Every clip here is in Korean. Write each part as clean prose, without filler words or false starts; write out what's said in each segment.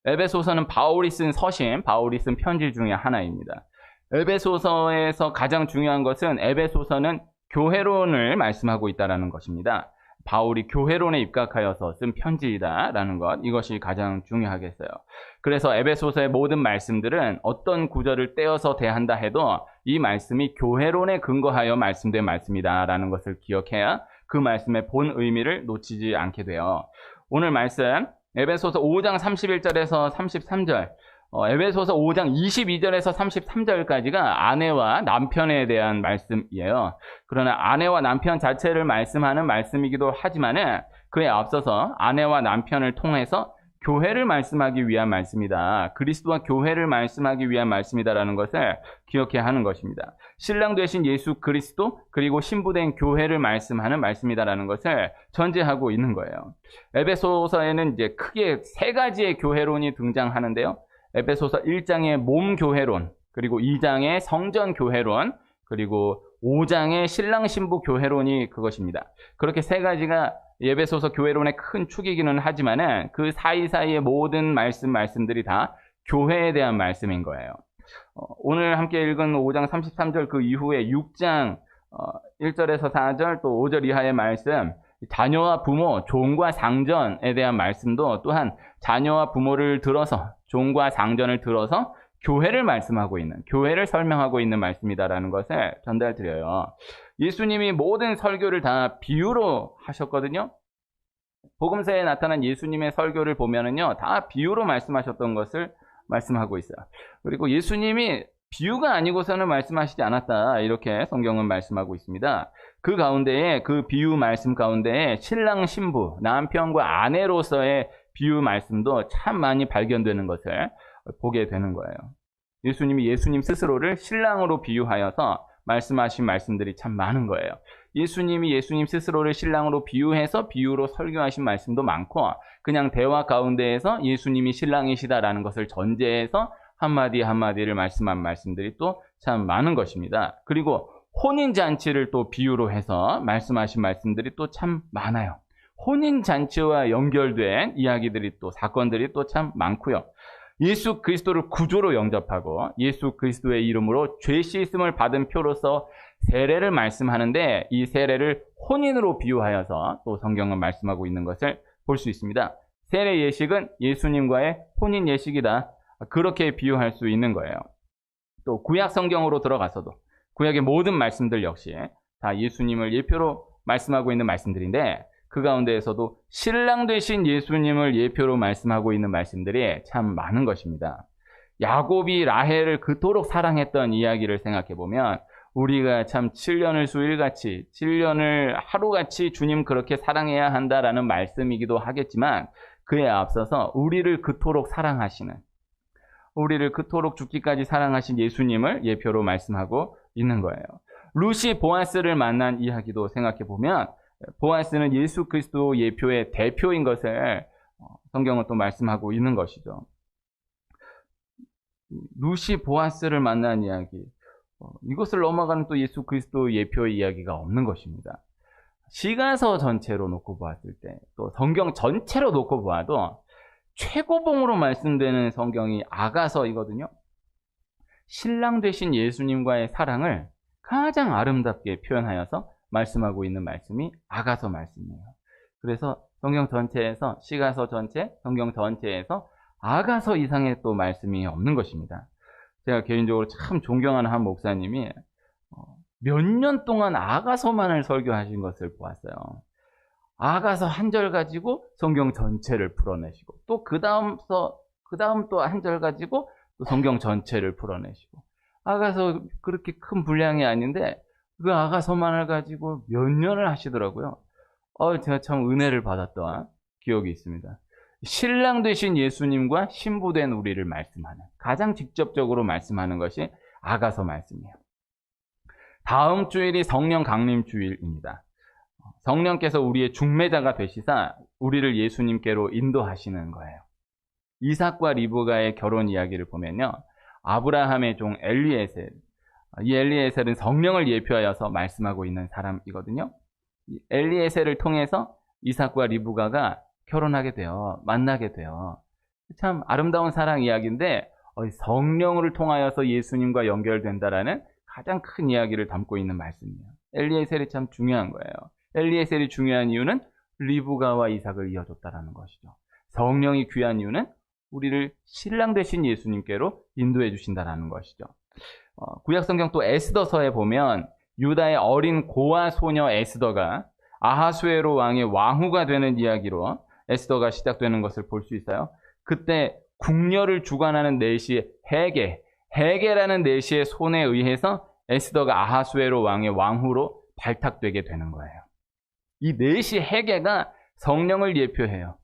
에베소서는 바울이 쓴 서신, 바울이 쓴 편지 중에 하나입니다. 에베소서에서 가장 중요한 것은 에베소서는 교회론을 말씀하고 있다는 것입니다. 바울이 교회론에 입각하여서 쓴 편지이다라는 것, 이것이 가장 중요하겠어요. 그래서 에베소서의 모든 말씀들은 어떤 구절을 떼어서 대한다 해도 이 말씀이 교회론에 근거하여 말씀된 말씀이다라는 것을 기억해야 그 말씀의 본 의미를 놓치지 않게 돼요. 오늘 말씀 에베소서 5장 31절에서 33절, 에베소서 5장 22절에서 33절까지가 아내와 남편에 대한 말씀이에요. 그러나 아내와 남편 자체를 말씀하는 말씀이기도 하지만은 그에 앞서서 아내와 남편을 통해서 교회를 말씀하기 위한 말씀이다. 그리스도와 교회를 말씀하기 위한 말씀이다라는 것을 기억해야 하는 것입니다. 신랑 되신 예수 그리스도 그리고 신부된 교회를 말씀하는 말씀이다라는 것을 전제하고 있는 거예요. 에베소서에는 이제 크게 세 가지의 교회론이 등장하는데요. 에베소서 1장의 몸 교회론, 그리고 2장의 성전 교회론, 그리고 5장의 신랑 신부 교회론이 그것입니다. 그렇게 세 가지가 에베소서 교회론의 큰 축이기는 하지만은 그 사이사이의 모든 말씀들이 다 교회에 대한 말씀인 거예요. 오늘 함께 읽은 5장 33절 그 이후에 6장 1절에서 4절 또 5절 이하의 말씀, 자녀와 부모, 종과 상전에 대한 말씀도 또한 자녀와 부모를 들어서 종과 상전을 들어서 교회를 말씀하고 있는, 교회를 설명하고 있는 말씀이다라는 것을 전달드려요. 예수님이 모든 설교를 다 비유로 하셨거든요. 복음서에 나타난 예수님의 설교를 보면은요, 다 비유로 말씀하셨던 것을 말씀하고 있어요. 그리고 예수님이 비유가 아니고서는 말씀하시지 않았다, 이렇게 성경은 말씀하고 있습니다. 그 가운데에, 그 비유 말씀 가운데에 신랑 신부, 남편과 아내로서의 비유 말씀도 참 많이 발견되는 것을 보게 되는 거예요. 예수님이 예수님 스스로를 신랑으로 비유하여서 말씀하신 말씀들이 참 많은 거예요. 예수님이 예수님 스스로를 신랑으로 비유해서 비유로 설교하신 말씀도 많고, 그냥 대화 가운데에서 예수님이 신랑이시다라는 것을 전제해서 한마디 한마디를 말씀한 말씀들이 또 참 많은 것입니다. 그리고 혼인잔치를 또 비유로 해서 말씀하신 말씀들이 또 참 많아요. 혼인잔치와 연결된 이야기들이 또, 사건들이 또 참 많고요. 예수 그리스도를 구주로 영접하고 예수 그리스도의 이름으로 죄 씻음을 받은 표로서 세례를 말씀하는데, 이 세례를 혼인으로 비유하여서 또 성경은 말씀하고 있는 것을 볼 수 있습니다. 세례 예식은 예수님과의 혼인 예식이다, 그렇게 비유할 수 있는 거예요. 또 구약 성경으로 들어가서도 구약의 모든 말씀들 역시 다 예수님을 예표로 말씀하고 있는 말씀들인데, 그 가운데에서도 신랑 되신 예수님을 예표로 말씀하고 있는 말씀들이 참 많은 것입니다. 야곱이 라헬을 그토록 사랑했던 이야기를 생각해 보면 우리가 참 7년을 수일같이, 7년을 하루같이 주님 그렇게 사랑해야 한다라는 말씀이기도 하겠지만, 그에 앞서서 우리를 그토록 사랑하시는, 우리를 그토록 죽기까지 사랑하신 예수님을 예표로 말씀하고 있는 거예요. 루시 보아스를 만난 이야기도 생각해 보면 보아스는 예수 그리스도 예표의 대표인 것을 성경은 또 말씀하고 있는 것이죠. 루시 보아스를 만난 이야기, 이것을 넘어가는 또 예수 그리스도 예표의 이야기가 없는 것입니다. 시가서 전체로 놓고 보았을 때, 또 성경 전체로 놓고 보아도 최고봉으로 말씀되는 성경이 아가서이거든요. 신랑 되신 예수님과의 사랑을 가장 아름답게 표현하여서 말씀하고 있는 말씀이 아가서 말씀이에요. 그래서 성경 전체에서, 시가서 전체, 성경 전체에서 아가서 이상의 또 말씀이 없는 것입니다. 제가 개인적으로 참 존경하는 한 목사님이 몇 년 동안 아가서만을 설교하신 것을 보았어요. 아가서 한 절 가지고 성경 전체를 풀어내시고, 또 그 다음 또 한 절 가지고 또 성경 전체를 풀어내시고, 아가서 그렇게 큰 분량이 아닌데 그 아가서만을 가지고 몇 년을 하시더라고요. 제가 참 은혜를 받았던 기억이 있습니다. 신랑 되신 예수님과 신부된 우리를 말씀하는, 가장 직접적으로 말씀하는 것이 아가서 말씀이에요. 다음 주일이 성령 강림 주일입니다. 성령께서 우리의 중매자가 되시사 우리를 예수님께로 인도하시는 거예요. 이삭과 리브가의 결혼 이야기를 보면요, 아브라함의 종 엘리에셀, 이 엘리에셀은 성령을 예표하여서 말씀하고 있는 사람이거든요. 엘리에셀을 통해서 이삭과 리브가가 결혼하게 돼요. 만나게 돼요. 참 아름다운 사랑 이야기인데 성령을 통하여서 예수님과 연결된다라는 가장 큰 이야기를 담고 있는 말씀이에요. 엘리에셀이 참 중요한 거예요. 엘리에셀이 중요한 이유는 리브가와 이삭을 이어줬다라는 것이죠. 성령이 귀한 이유는 우리를 신랑 되신 예수님께로 인도해 주신다라는 것이죠. 구약성경 또 에스더서에 보면 유다의 어린 고아 소녀 에스더가 아하수에로 왕의 왕후가 되는 이야기로 에스더가 시작되는 것을 볼 수 있어요. 그때 궁녀를 주관하는 내시 헤게라는 내시의 손에 의해서 에스더가 아하수에로 왕의 왕후로 발탁되게 되는 거예요. 이 내시 헤게가 성령을 예표해요.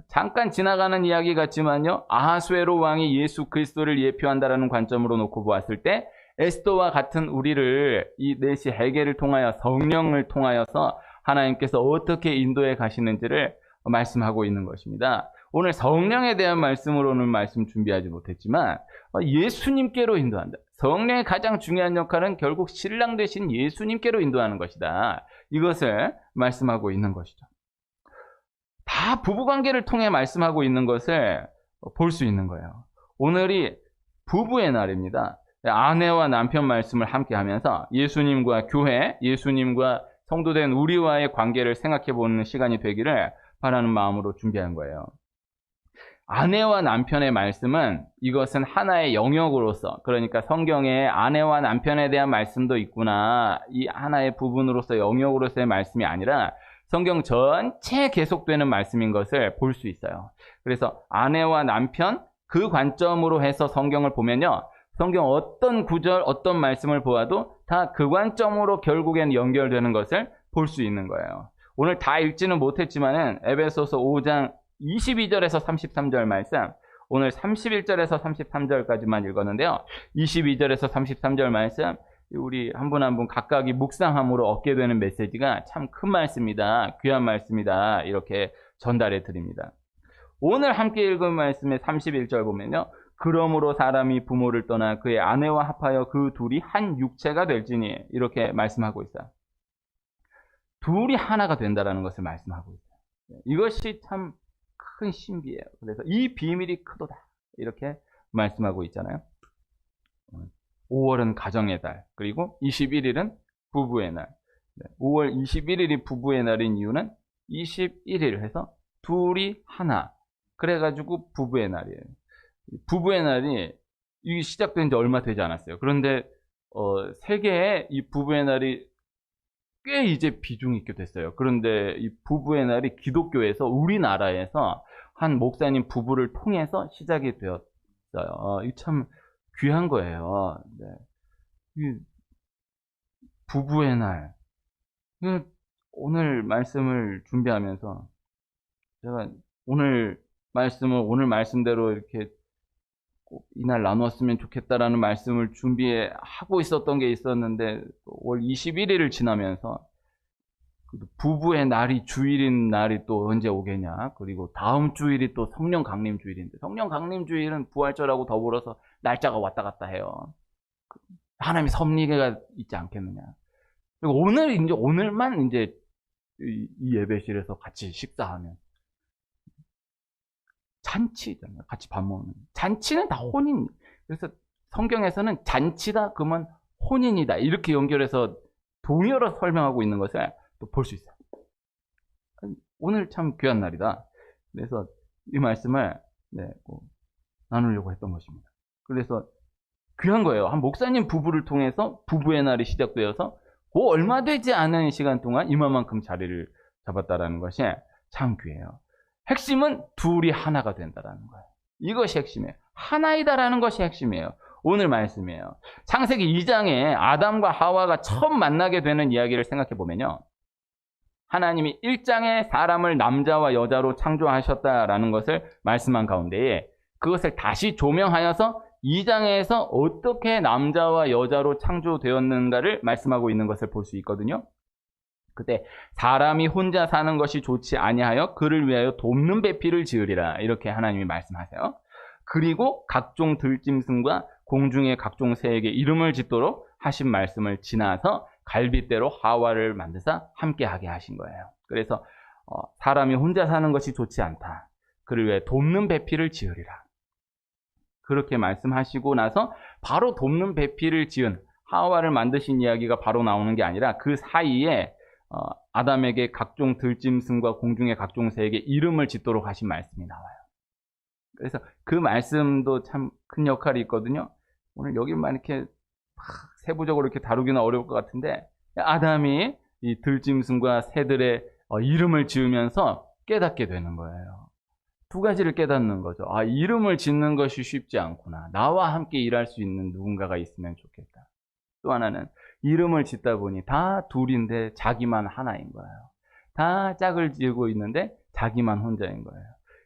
잠깐 지나가는 이야기 같지만요, 아하수에로 왕이 예수 그리스도를 예표한다라는 관점으로 놓고 보았을 때 에스더와 같은 우리를 이 내시 헤게를 통하여 성령을 통하여서 하나님께서 어떻게 인도해 가시는지를 말씀하고 있는 것입니다. 오늘 성령에 대한 말씀으로는 말씀 준비하지 못했지만 예수님께로 인도한다. 성령의 가장 중요한 역할은 결국 신랑 되신 예수님께로 인도하는 것이다. 이것을 말씀하고 있는 것이죠. 다 부부관계를 통해 말씀하고 있는 것을 볼 수 있는 거예요. 오늘이 부부의 날입니다. 아내와 남편 말씀을 함께 하면서 예수님과 교회, 예수님과 성도된 우리와의 관계를 생각해 보는 시간이 되기를 바라는 마음으로 준비한 거예요. 아내와 남편의 말씀은 이것은 하나의 영역으로서, 그러니까 성경에 아내와 남편에 대한 말씀도 있구나, 이 하나의 부분으로서 영역으로서의 말씀이 아니라 성경 전체에 계속되는 말씀인 것을 볼 수 있어요. 그래서 아내와 남편 그 관점으로 해서 성경을 보면요, 성경 어떤 구절, 어떤 말씀을 보아도 다 그 관점으로 결국엔 연결되는 것을 볼 수 있는 거예요. 오늘 다 읽지는 못했지만은 에베소서 5장 22절에서 33절 말씀, 오늘 31절에서 33절까지만 읽었는데요. 22절에서 33절 말씀, 우리 한 분 한 분 각각이 묵상함으로 얻게 되는 메시지가 참 큰 말씀이다, 귀한 말씀이다, 이렇게 전달해 드립니다. 오늘 함께 읽은 말씀의 31절 보면요, 그러므로 사람이 부모를 떠나 그의 아내와 합하여 그 둘이 한 육체가 될지니, 이렇게 말씀하고 있어요. 둘이 하나가 된다라는 것을 말씀하고 있어요. 이것이 참 큰 신비예요. 그래서 이 비밀이 크도다, 이렇게 말씀하고 있잖아요. 5월은 가정의 달, 그리고 21일은 부부의 날. 5월 21일이 부부의 날인 이유는 21일 해서 둘이 하나, 그래가지고 부부의 날이에요. 부부의 날이 이 시작된 지 얼마 되지 않았어요. 그런데 세계에 이 부부의 날이 꽤 이제 비중이 있게 됐어요. 그런데 이 부부의 날이 기독교에서, 우리나라에서 한 목사님 부부를 통해서 시작이 되었어요. 이 참 귀한 거예요. 네. 이 부부의 날. 오늘 말씀을 준비하면서 제가 오늘 말씀을 오늘 말씀대로 이렇게 꼭 이날 나누었으면 좋겠다라는 말씀을 준비하고 있었던 게 있었는데, 월 21일을 지나면서 부부의 날이 주일인 날이 또 언제 오겠냐, 그리고 다음 주일이 또 성령 강림 주일인데, 성령 강림 주일은 부활절하고 더불어서 날짜가 왔다 갔다 해요. 하나님의 섭리가 있지 않겠느냐. 그리고 오늘만 이제 이 예배실에서 같이 식사하면 잔치잖아요. 같이 밥 먹는. 잔치는 다 혼인. 그래서 성경에서는 잔치다 그러면 혼인이다, 이렇게 연결해서 동의어로 설명하고 있는 것을 또 볼 수 있어요. 오늘 참 귀한 날이다. 그래서 이 말씀을 나누려고 했던 것입니다. 그래서 귀한 거예요. 한 목사님 부부를 통해서 부부의 날이 시작되어서 그 얼마 되지 않은 시간 동안 이만큼 자리를 잡았다라는 것이 참 귀해요. 핵심은 둘이 하나가 된다라는 거예요. 이것이 핵심이에요. 하나이다라는 것이 핵심이에요. 오늘 말씀이에요. 창세기 2장에 아담과 하와가 처음 만나게 되는 이야기를 생각해 보면요, 하나님이 1장에 사람을 남자와 여자로 창조하셨다라는 것을 말씀한 가운데에 그것을 다시 조명하여서 2장에서 어떻게 남자와 여자로 창조되었는가를 말씀하고 있는 것을 볼 수 있거든요. 그때 사람이 혼자 사는 것이 좋지 아니하여 그를 위하여 돕는 배필을 지으리라, 이렇게 하나님이 말씀하세요. 그리고 각종 들짐승과 공중의 각종 새에게 이름을 짓도록 하신 말씀을 지나서 갈빗대로 하와를 만드사 함께하게 하신 거예요. 그래서 사람이 혼자 사는 것이 좋지 않다. 그를 위해 돕는 배필을 지으리라. 그렇게 말씀하시고 나서 바로 돕는 배필을 지은 하와를 만드신 이야기가 바로 나오는 게 아니라 그 사이에 아담에게 각종 들짐승과 공중의 각종 새에게 이름을 짓도록 하신 말씀이 나와요. 그래서 그 말씀도 참 큰 역할이 있거든요. 오늘 여기만 이렇게 세부적으로 이렇게 다루기는 어려울 것 같은데, 아담이 이 들짐승과 새들의 이름을 지으면서 깨닫게 되는 거예요. 두 가지를 깨닫는 거죠. 아, 이름을 짓는 것이 쉽지 않구나. 나와 함께 일할 수 있는 누군가가 있으면 좋겠다. 또 하나는 이름을 짓다 보니 다 둘인데 자기만 하나인 거예요. 다 짝을 지고 있는데 자기만 혼자인 거예요.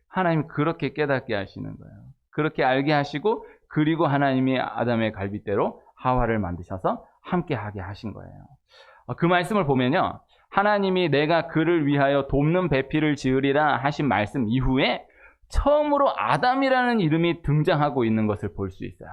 하나님이 그렇게 깨닫게 하시는 거예요. 그렇게 알게 하시고, 그리고 하나님이 아담의 갈빗대로 하와를 만드셔서 함께 하게 하신 거예요. 그 말씀을 보면요, 하나님이 내가 그를 위하여 돕는 배필을 지으리라 하신 말씀 이후에 처음으로 아담이라는 이름이 등장하고 있는 것을 볼 수 있어요.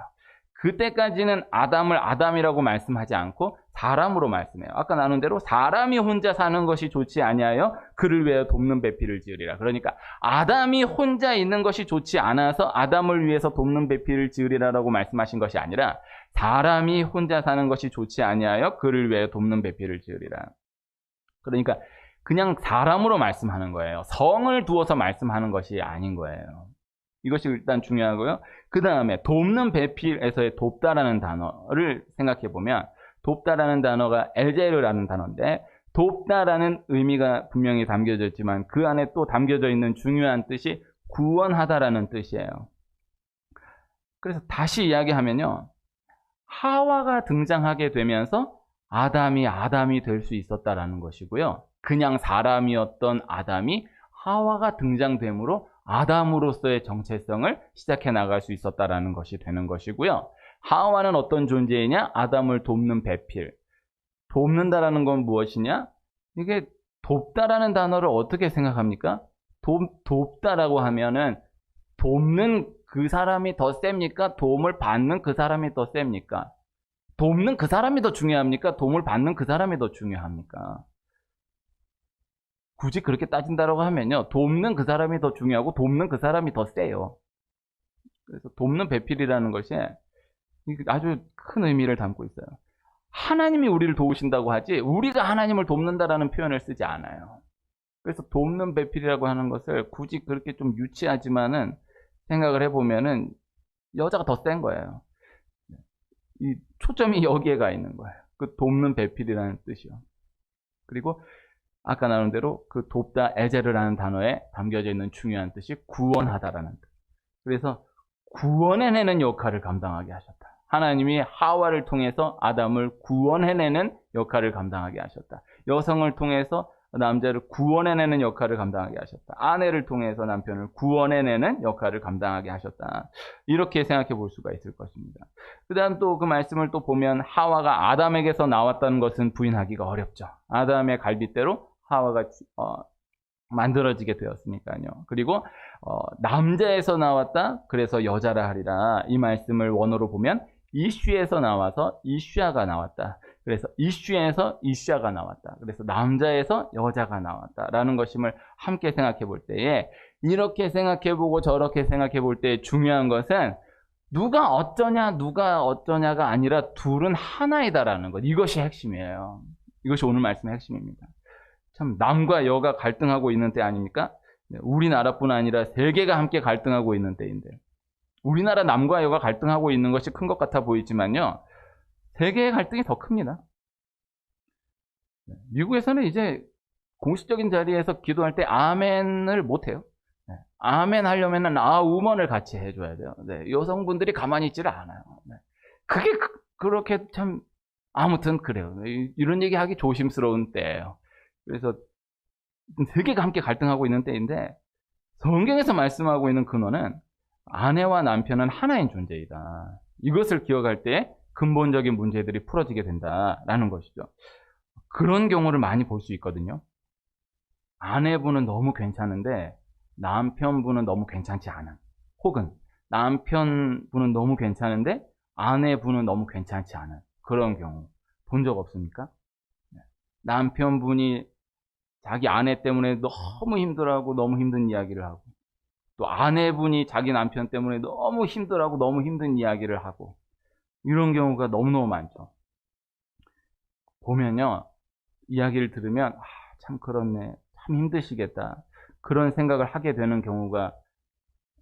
그때까지는 아담을 아담이라고 말씀하지 않고 사람으로 말씀해요. 아까 나눈 대로 사람이 혼자 사는 것이 좋지 아니하여 그를 위하여 돕는 배필을 지으리라. 그러니까 아담이 혼자 있는 것이 좋지 않아서 아담을 위해서 돕는 배필을 지으리라라고 말씀하신 것이 아니라 사람이 혼자 사는 것이 좋지 아니하여 그를 위하여 돕는 배필을 지으리라. 그러니까 그냥 사람으로 말씀하는 거예요. 성을 두어서 말씀하는 것이 아닌 거예요. 이것이 일단 중요하고요. 그 다음에 돕는 배필에서의 돕다라는 단어를 생각해 보면, 돕다라는 단어가 에제르라는 단어인데, 돕다라는 의미가 분명히 담겨져 있지만 그 안에 또 담겨져 있는 중요한 뜻이 구원하다라는 뜻이에요. 그래서 다시 이야기하면요, 하와가 등장하게 되면서 아담이 될 수 있었다라는 것이고요. 그냥 사람이었던 아담이 하와가 등장됨으로 아담으로서의 정체성을 시작해 나갈 수 있었다라는 것이 되는 것이고요. 하와는 어떤 존재이냐? 아담을 돕는 배필. 돕는다라는 건 무엇이냐? 이게 돕다라는 단어를 어떻게 생각합니까? 돕다라고 하면은 돕는 그 사람이 더 셉니까? 도움을 받는 그 사람이 더 셉니까? 돕는 그 사람이 더 중요합니까? 도움을 받는 그 사람이 더 중요합니까? 굳이 그렇게 따진다라고 하면요, 돕는 그 사람이 더 중요하고 돕는 그 사람이 더 세요. 그래서 돕는 배필이라는 것이 아주 큰 의미를 담고 있어요. 하나님이 우리를 도우신다고 하지 우리가 하나님을 돕는다라는 표현을 쓰지 않아요. 그래서 돕는 배필이라고 하는 것을 굳이 그렇게 좀 유치하지만은 생각을 해보면은 여자가 더 센 거예요. 이 초점이 여기에 가 있는 거예요. 그 돕는 배필이라는 뜻이요. 그리고 아까 나눈 대로 그 돕다 에제르라는 단어에 담겨져 있는 중요한 뜻이 구원하다라는 뜻. 그래서 구원해내는 역할을 감당하게 하셨다. 하나님이 하와를 통해서 아담을 구원해내는 역할을 감당하게 하셨다. 여성을 통해서 남자를 구원해내는 역할을 감당하게 하셨다. 아내를 통해서 남편을 구원해내는 역할을 감당하게 하셨다. 이렇게 생각해 볼 수가 있을 것입니다. 그 다음 또 그 말씀을 또 보면 하와가 아담에게서 나왔다는 것은 부인하기가 어렵죠. 아담의 갈빗대로 하와가 만들어지게 되었으니까요. 그리고 남자에서 나왔다, 그래서 여자라 하리라. 이 말씀을 원어로 보면 이슈에서 나와서 이슈아가 나왔다. 그래서 이슈에서 이슈아가 나왔다. 그래서 남자에서 여자가 나왔다라는 것임을 함께 생각해 볼 때에, 이렇게 생각해 보고 저렇게 생각해 볼 때 중요한 것은 누가 어쩌냐가 아니라 둘은 하나이다라는 것. 이것이 핵심이에요. 이것이 오늘 말씀의 핵심입니다. 참 남과 여가 갈등하고 있는 때 아닙니까? 우리나라뿐 아니라 세계가 함께 갈등하고 있는 때인데, 우리나라 남과 여가 갈등하고 있는 것이 큰 것 같아 보이지만요, 세계의 갈등이 더 큽니다. 미국에서는 이제 공식적인 자리에서 기도할 때 아멘을 못해요. 아멘 하려면 아우먼을 같이 해줘야 돼요. 여성분들이 가만히 있지를 않아요. 그게 그렇게 참, 아무튼 그래요. 이런 얘기하기 조심스러운 때예요. 그래서 세계가 함께 갈등하고 있는 때인데, 성경에서 말씀하고 있는 근원은 아내와 남편은 하나인 존재이다. 이것을 기억할 때 근본적인 문제들이 풀어지게 된다라는 것이죠. 그런 경우를 많이 볼 수 있거든요. 아내분은 너무 괜찮은데 남편분은 너무 괜찮지 않은, 혹은 남편분은 너무 괜찮은데 아내분은 너무 괜찮지 않은 그런 경우 본 적 없습니까? 남편분이 자기 아내 때문에 너무 힘들어하고 너무 힘든 이야기를 하고, 또 아내분이 자기 남편 때문에 너무 힘들어하고 너무 힘든 이야기를 하고 이런 경우가 너무너무 많죠. 보면요, 이야기를 들으면 참 그렇네, 참 힘드시겠다, 그런 생각을 하게 되는 경우가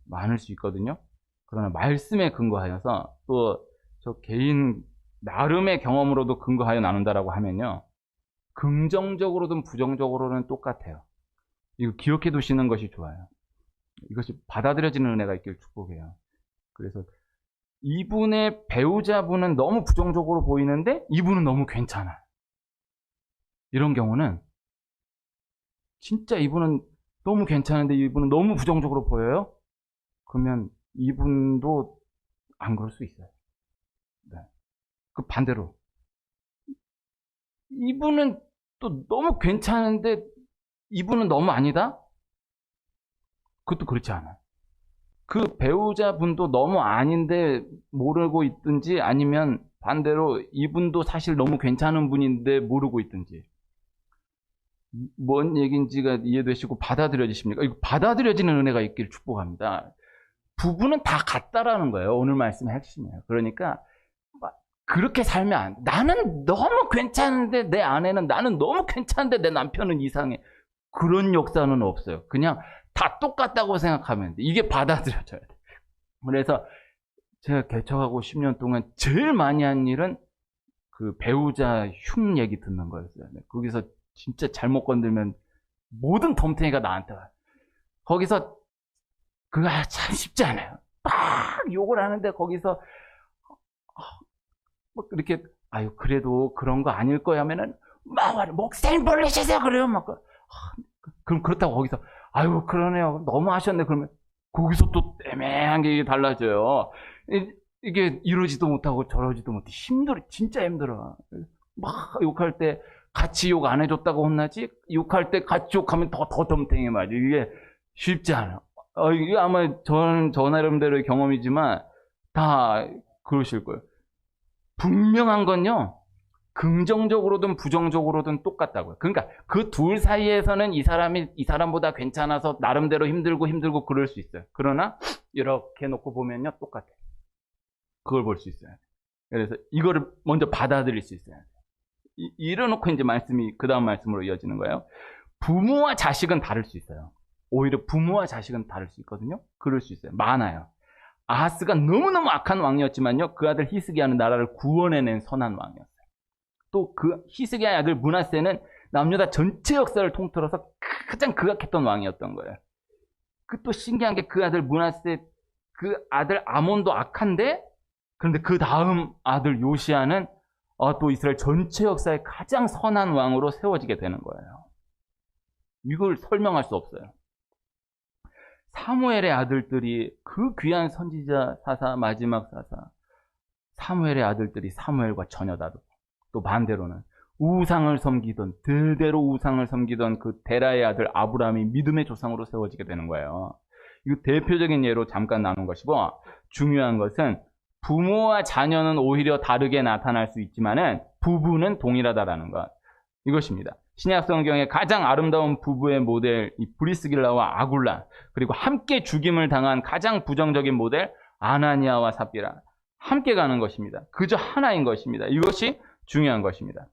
많을 수 있거든요. 그러나 말씀에 근거하여서 또 저 개인 나름의 경험으로도 근거하여 나눈다라고 하면요, 긍정적으로든 부정적으로는 똑같아요. 이거 기억해 두시는 것이 좋아요. 이것이 받아들여지는 은혜가 있길 축복해요. 그래서 이분의 배우자분은 너무 부정적으로 보이는데 이분은 너무 괜찮아, 이런 경우는 진짜 이분은 너무 괜찮은데 이분은 너무 부정적으로 보여요? 그러면 이분도 안 그럴 수 있어요. 네. 그 반대로 이분은 또 너무 괜찮은데 이분은 너무 아니다? 그것도 그렇지 않아요. 그 배우자분도 너무 아닌데 모르고 있든지, 아니면 반대로 이분도 사실 너무 괜찮은 분인데 모르고 있든지. 뭔 얘기인지가 이해되시고 받아들여지십니까? 이거 받아들여지는 은혜가 있기를 축복합니다. 부부는 다 같다라는 거예요. 오늘 말씀의 핵심이에요. 그러니까 그렇게 살면 안 돼. 나는 너무 괜찮은데 내 아내는, 나는 너무 괜찮은데 내 남편은 이상해. 그런 역사는 없어요. 그냥 다 똑같다고 생각하면 돼. 이게 받아들여져야 돼. 그래서 제가 개척하고 10년 동안 제일 많이 한 일은 그 배우자 흉 얘기 듣는 거였어요. 거기서 진짜 잘못 건들면 모든 덤탱이가 나한테 와요. 거기서 그거 참 쉽지 않아요. 막 욕을 하는데 거기서 뭐 이렇게 아유 그래도 그런 거 아닐 거야 하면은 막 목사님 몰리시세요 그래요. 막 그럼 그렇다고 거기서 아유 그러네요 너무 하셨네 그러면 거기서 또 애매한 게 달라져요. 이게 이러지도 못하고 저러지도 못해. 힘들어, 진짜 힘들어. 막 욕할 때 같이 욕 안 해줬다고 혼나지, 욕할 때 같이 욕하면 더 덤탱이 맞아. 이게 쉽지 않아. 이게 아마 저 나름대로의 경험이지만 다 그러실 거예요. 분명한 건요, 긍정적으로든 부정적으로든 똑같다고요. 그러니까 그 둘 사이에서는 이 사람이 이 사람보다 괜찮아서 나름대로 힘들고 그럴 수 있어요. 그러나 이렇게 놓고 보면요 똑같아요. 그걸 볼 수 있어요. 그래서 이거를 먼저 받아들일 수 있어요. 이래놓고 이제 말씀이 그 다음 말씀으로 이어지는 거예요. 부모와 자식은 다를 수 있어요. 오히려 부모와 자식은 다를 수 있거든요. 그럴 수 있어요. 많아요. 아하스가 너무너무 악한 왕이었지만요, 그 아들 히스기야는 나라를 구원해낸 선한 왕이었어요. 또 그 히스기야의 아들 므낫세는 남유다 전체 역사를 통틀어서 가장 극악했던 왕이었던 거예요. 그 또 신기한 게 그 아들 므낫세, 그 아들 아몬도 악한데, 그런데 그 다음 아들 요시야는 또 이스라엘 전체 역사의 가장 선한 왕으로 세워지게 되는 거예요. 이걸 설명할 수 없어요. 사무엘의 아들들이, 그 귀한 선지자 사사, 마지막 사사 사무엘의 아들들이 사무엘과 전혀 다르고, 또 반대로는 우상을 섬기던, 대대로 우상을 섬기던 그 데라의 아들 아브라함이 믿음의 조상으로 세워지게 되는 거예요. 이거 대표적인 예로 잠깐 나눈 것이고, 중요한 것은 부모와 자녀는 오히려 다르게 나타날 수 있지만은 부부는 동일하다라는 것, 이것입니다. 신약 성경의 가장 아름다운 부부의 모델, 이 브리스길라와 아굴라, 그리고 함께 죽임을 당한 가장 부정적인 모델 아나니아와 삽비라, 함께 가는 것입니다. 그저 하나인 것입니다. 이것이 중요한 것입니다.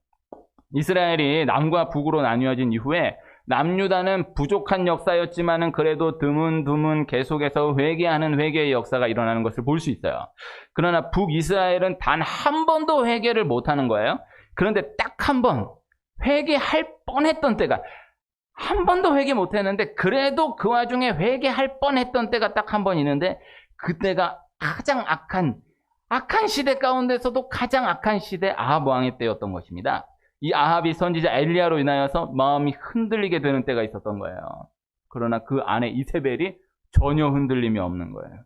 이스라엘이 남과 북으로 나뉘어진 이후에 남유다는 부족한 역사였지만은 그래도 드문드문 계속해서 회개하는 회개의 역사가 일어나는 것을 볼 수 있어요. 그러나 북이스라엘은 단 한 번도 회개를 못하는 거예요. 그런데 딱 한 번 회개할 뻔했던 때가, 한 번도 회개 못했는데 그래도 그 와중에 회개할 뻔했던 때가 딱 한 번 있는데, 그때가 가장 악한 시대 가운데서도 가장 악한 시대 아합 왕의 때였던 것입니다. 이 아합이 선지자 엘리야로 인하여서 마음이 흔들리게 되는 때가 있었던 거예요. 그러나 그 아내 이세벨이 전혀 흔들림이 없는 거예요.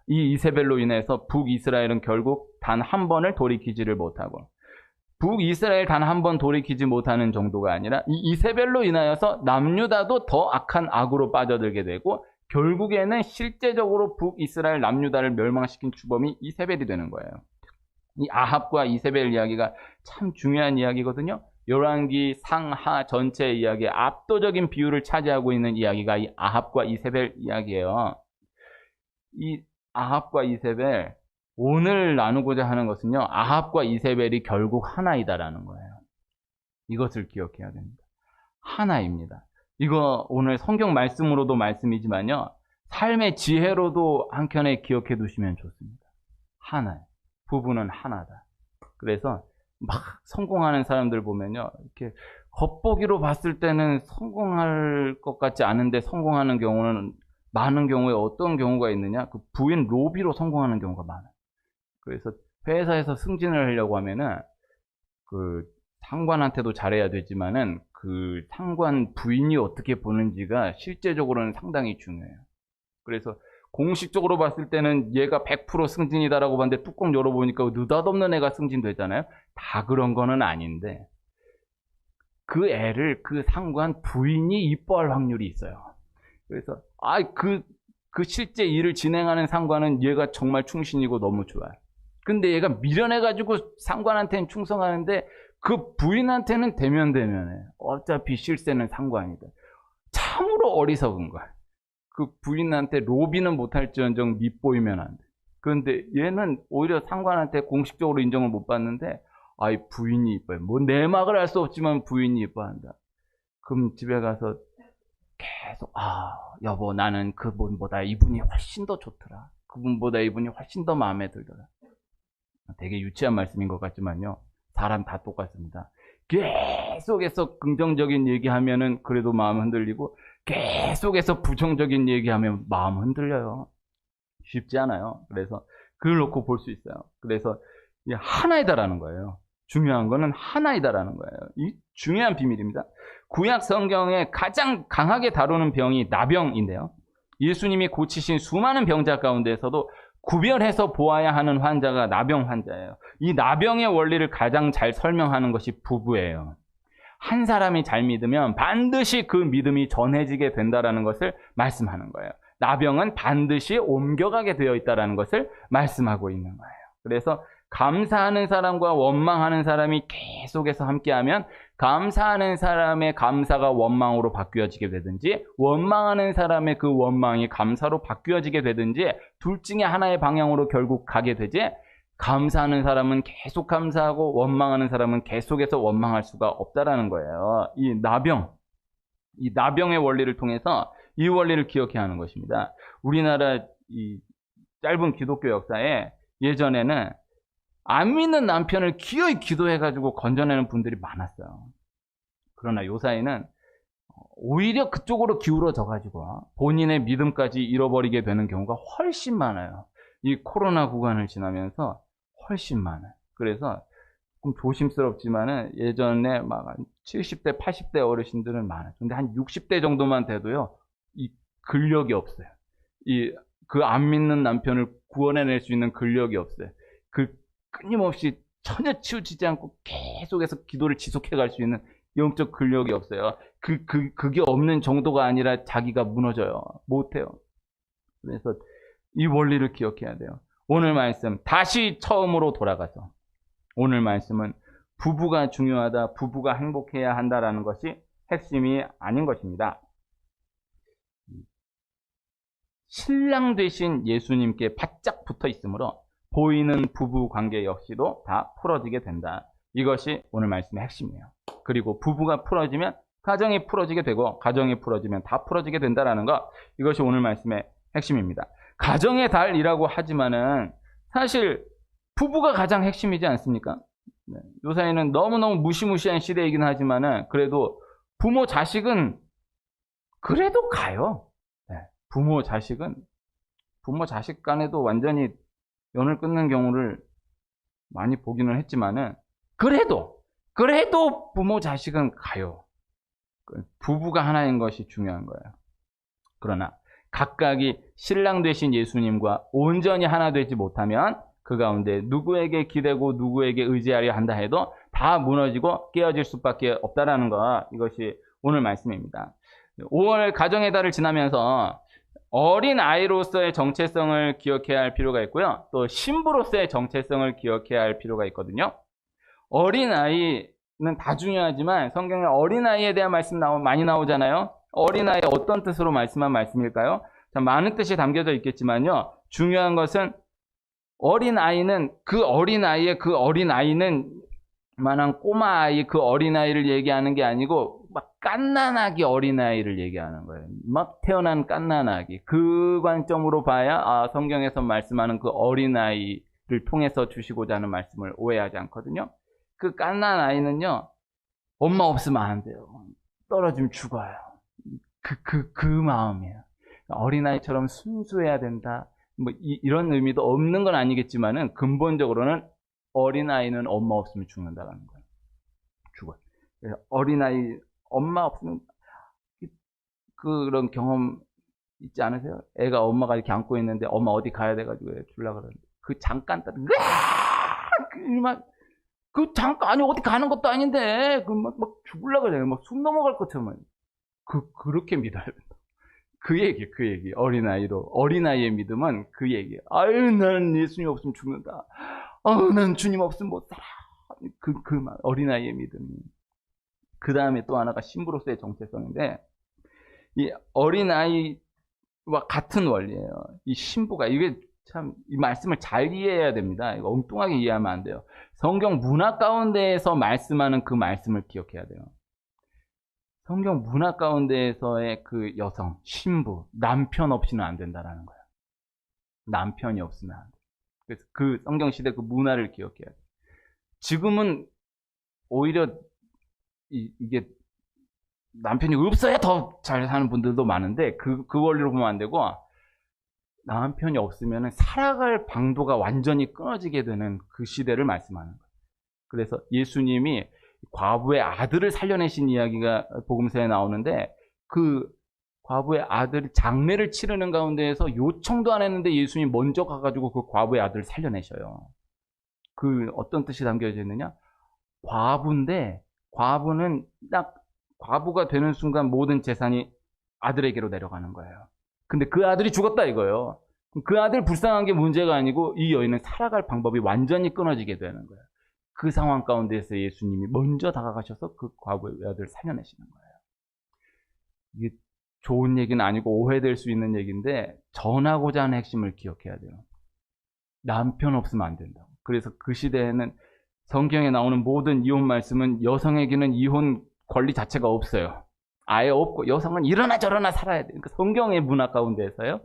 이 이세벨로 인해서 북이스라엘은 결국 단 한 번을 돌이키지를 못하고, 북이스라엘 단 한 번 돌이키지 못하는 정도가 아니라 이 이세벨로 인하여서 남유다도 더 악한 악으로 빠져들게 되고, 결국에는 실제적으로 북이스라엘 남유다를 멸망시킨 주범이 이세벨이 되는 거예요. 이 아합과 이세벨 이야기가 참 중요한 이야기거든요. 열왕기 상하 전체 이야기의 압도적인 비율을 차지하고 있는 이야기가 이 아합과 이세벨 이야기예요. 이 아합과 이세벨, 오늘 나누고자 하는 것은요, 아합과 이세벨이 결국 하나이다라는 거예요. 이것을 기억해야 됩니다. 하나입니다. 이거 오늘 성경 말씀으로도 말씀이지만요, 삶의 지혜로도 한켠에 기억해 두시면 좋습니다. 하나예요. 부부는 하나다. 그래서 막 성공하는 사람들 보면요, 이렇게 겉보기로 봤을 때는 성공할 것 같지 않은데 성공하는 경우는 많은 경우에 어떤 경우가 있느냐, 그 부인 로비로 성공하는 경우가 많아요. 그래서 회사에서 승진을 하려고 하면은 그 상관한테도 잘해야 되지만은 그 상관 부인이 어떻게 보는지가 실제적으로는 상당히 중요해요. 그래서 공식적으로 봤을 때는 얘가 100% 승진이다라고 봤는데 뚜껑 열어보니까 느닷없는 애가 승진됐잖아요. 다 그런 거는 아닌데 그 애를 그 상관 부인이 이뻐할 확률이 있어요. 그래서 그 실제 일을 진행하는 상관은 얘가 정말 충신이고 너무 좋아요. 근데 얘가 미련해가지고 상관한테는 충성하는데 그 부인한테는 대면대면해. 어차피 실세는 상관이다. 참으로 어리석은 거야. 그 부인한테 로비는 못할지언정 밉보이면 안 돼. 그런데 얘는 오히려 상관한테 공식적으로 인정을 못 받는데 아이 부인이 이뻐요. 뭐 내막을 알 수 없지만 부인이 이뻐한다. 그럼 집에 가서 계속 여보 나는 그분보다 이분이 훨씬 더 좋더라. 그분보다 이분이 훨씬 더 마음에 들더라. 되게 유치한 말씀인 것 같지만요. 사람 다 똑같습니다. 계속해서 긍정적인 얘기하면은 그래도 마음 흔들리고 계속해서 부정적인 얘기하면 마음 흔들려요. 쉽지 않아요. 그래서 그걸 놓고 볼 수 있어요. 그래서 하나이다라는 거예요. 중요한 거는 하나이다라는 거예요. 이 중요한 비밀입니다. 구약 성경에 가장 강하게 다루는 병이 나병인데요. 예수님이 고치신 수많은 병자 가운데서도 구별해서 보아야 하는 환자가 나병 환자예요. 이 나병의 원리를 가장 잘 설명하는 것이 부부예요. 한 사람이 잘 믿으면 반드시 그 믿음이 전해지게 된다는 것을 말씀하는 거예요. 나병은 반드시 옮겨가게 되어 있다는 것을 말씀하고 있는 거예요. 그래서 감사하는 사람과 원망하는 사람이 계속해서 함께하면 감사하는 사람의 감사가 원망으로 바뀌어지게 되든지 원망하는 사람의 그 원망이 감사로 바뀌어지게 되든지 둘 중에 하나의 방향으로 결국 가게 되지, 감사하는 사람은 계속 감사하고 원망하는 사람은 계속해서 원망할 수가 없다라는 거예요. 이 나병의 원리를 통해서 이 원리를 기억해야 하는 것입니다. 우리나라 이 짧은 기독교 역사에 예전에는 안 믿는 남편을 기어이 기도해가지고 건져내는 분들이 많았어요. 그러나 요사이는 오히려 그쪽으로 기울어져가지고 본인의 믿음까지 잃어버리게 되는 경우가 훨씬 많아요. 이 코로나 구간을 지나면서 훨씬 많아요. 그래서 좀 조심스럽지만은 예전에 막 70대, 80대 어르신들은 많아요. 근데 한 60대 정도만 돼도요, 이 근력이 없어요. 그 안 믿는 남편을 구원해낼 수 있는 근력이 없어요. 끊임없이 전혀 치우치지 않고 계속해서 기도를 지속해 갈 수 있는 영적 근력이 없어요. 그게 없는 정도가 아니라 자기가 무너져요. 못해요. 그래서 이 원리를 기억해야 돼요. 오늘 말씀, 다시 처음으로 돌아가서 오늘 말씀은 부부가 중요하다, 부부가 행복해야 한다라는 것이 핵심이 아닌 것입니다. 신랑 되신 예수님께 바짝 붙어 있으므로 보이는 부부 관계 역시도 다 풀어지게 된다. 이것이 오늘 말씀의 핵심이에요. 그리고 부부가 풀어지면 가정이 풀어지게 되고 가정이 풀어지면 다 풀어지게 된다라는 것, 이것이 오늘 말씀의 핵심입니다. 가정의 달이라고 하지만은 사실 부부가 가장 핵심이지 않습니까? 요사이는 너무너무 무시무시한 시대이긴 하지만은 그래도 부모 자식은 그래도 가요. 부모 자식 간에도 완전히 연을 끊는 경우를 많이 보기는 했지만은 그래도 부모 자식은 가요. 부부가 하나인 것이 중요한 거예요. 그러나 각각이 신랑 되신 예수님과 온전히 하나 되지 못하면 그 가운데 누구에게 기대고 누구에게 의지하려 한다 해도 다 무너지고 깨어질 수밖에 없다라는 것, 이것이 오늘 말씀입니다. 5월 가정의 달을 지나면서 어린 아이로서의 정체성을 기억해야 할 필요가 있고요. 또 신부로서의 정체성을 기억해야 할 필요가 있거든요. 어린 아이, 다 중요하지만 성경에 어린아이에 대한 말씀 많이 나오잖아요. 어린아이 어떤 뜻으로 말씀한 말씀일까요? 자, 많은 뜻이 담겨져 있겠지만요. 중요한 것은 어린아이는 그 어린아이는 만한 꼬마아이 그 어린아이를 얘기하는 게 아니고 막 갓난아기 어린아이를 얘기하는 거예요. 막 태어난 갓난아기. 그 관점으로 봐야 성경에서 말씀하는 그 어린아이를 통해서 주시고자 하는 말씀을 오해하지 않거든요. 그 갓난아이는요. 엄마 없으면 안 돼요. 떨어지면 죽어요. 그 마음이에요. 어린아이처럼 순수해야 된다. 뭐 이런 의미도 없는 건 아니겠지만은 근본적으로는 어린아이는 엄마 없으면 죽는다라는 거예요. 죽어요. 어린아이 엄마 없으면 그런 경험 있지 않으세요? 애가 엄마가 이렇게 안고 있는데 엄마 어디 가야 돼가지고 주려고 그러는데 그 잠깐 따라 그 잠깐 아니 어디 가는 것도 아닌데 막 죽으려고 그래요. 막 숨 넘어갈 것처럼 그렇게 믿어야 된다. 그 얘기. 어린아이의 믿음은 그 얘기예요. 아유, 나는 예수님 없으면 죽는다. 난 주님 없으면 못 살아. 어린아이의 믿음이. 그 다음에 또 하나가 신부로서의 정체성인데, 이 어린아이와 같은 원리예요. 이 신부가, 이게 참, 이 말씀을 잘 이해해야 됩니다. 이거 엉뚱하게 이해하면 안 돼요. 성경 문화 가운데에서 말씀하는 그 말씀을 기억해야 돼요. 성경 문화 가운데에서의 그 여성, 신부, 남편 없이는 안 된다라는 거예요. 남편이 없으면 안 돼. 그래서 그 성경 시대 그 문화를 기억해야 돼. 지금은 오히려 이게 남편이 없어야 더 잘 사는 분들도 많은데 그 원리로 보면 안 되고 남편이 없으면 살아갈 방도가 완전히 끊어지게 되는 그 시대를 말씀하는 거예요. 그래서 예수님이 과부의 아들을 살려내신 이야기가 복음서에 나오는데 그 과부의 아들이 장례를 치르는 가운데에서 요청도 안 했는데 예수님이 먼저 가가지고 그 과부의 아들을 살려내셔요. 그 어떤 뜻이 담겨져 있느냐? 과부인데 과부는 딱 과부가 되는 순간 모든 재산이 아들에게로 내려가는 거예요. 근데 그 아들이 죽었다 이거예요. 그 아들 불쌍한 게 문제가 아니고 이 여인은 살아갈 방법이 완전히 끊어지게 되는 거예요. 그 상황 가운데서 예수님이 먼저 다가가셔서 그 과부의 아들을 살려내시는 거예요. 이게 좋은 얘기는 아니고 오해될 수 있는 얘기인데 전하고자 하는 핵심을 기억해야 돼요. 남편 없으면 안 된다고. 그래서 그 시대에는 성경에 나오는 모든 이혼 말씀은 여성에게는 이혼 권리 자체가 없어요. 아예 없고 여성은 이러나 저러나 살아야 돼요. 그러니까 성경의 문화 가운데에서요.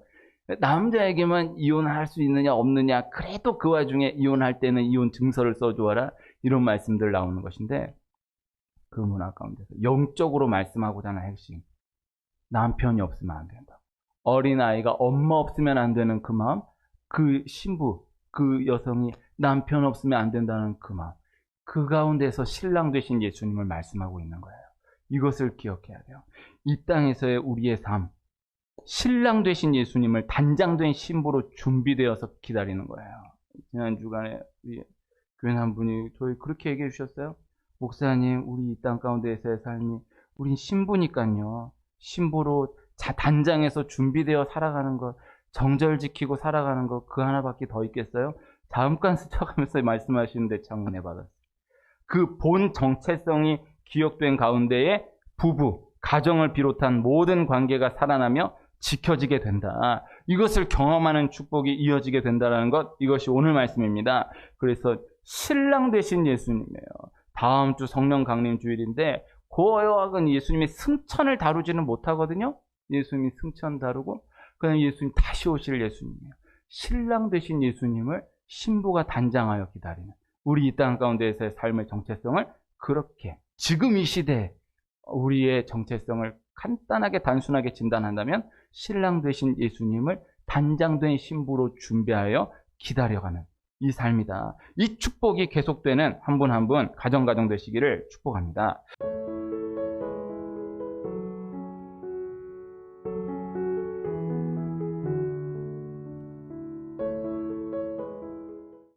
남자에게만 이혼할 수 있느냐 없느냐 그래도 그 와중에 이혼할 때는 이혼 증서를 써주어라 이런 말씀들 나오는 것인데 그 문화 가운데서 영적으로 말씀하고자 하는 핵심 남편이 없으면 안 된다. 어린아이가 엄마 없으면 안 되는 그 마음 그 신부 그 여성이 남편 없으면 안 된다는 그 마음 그 가운데서 신랑 되신 예수님을 말씀하고 있는 거예요. 이것을 기억해야 돼요. 이 땅에서의 우리의 삶 신랑 되신 예수님을 단장된 신부로 준비되어서 기다리는 거예요. 지난 주간에 교인 한 분이 저희 그렇게 얘기해 주셨어요. 목사님, 우리 이 땅 가운데에서의 삶이 우린 신부니까요. 신부로 단장해서 준비되어 살아가는 것, 정절 지키고 살아가는 것 그 하나밖에 더 있겠어요? 잠깐 스쳐가면서 말씀하시는데 참 은혜 받았어요. 그 본 정체성이 기억된 가운데에 부부, 가정을 비롯한 모든 관계가 살아나며 지켜지게 된다. 이것을 경험하는 축복이 이어지게 된다는 것, 이것이 오늘 말씀입니다. 그래서 신랑 되신 예수님이에요. 다음 주 성령 강림 주일인데 고요학은 예수님의 승천을 다루지는 못하거든요. 예수님이 승천 다루고 그냥 예수님 다시 오실 예수님이에요. 신랑 되신 예수님을 신부가 단장하여 기다리는 우리 이 땅 가운데에서의 삶의 정체성을 그렇게 지금 이 시대에 우리의 정체성을 간단하게 단순하게 진단한다면 신랑 되신 예수님을 단장된 신부로 준비하여 기다려가는 이 삶이다. 이 축복이 계속되는 한 분 한 분 가정 되시기를 축복합니다.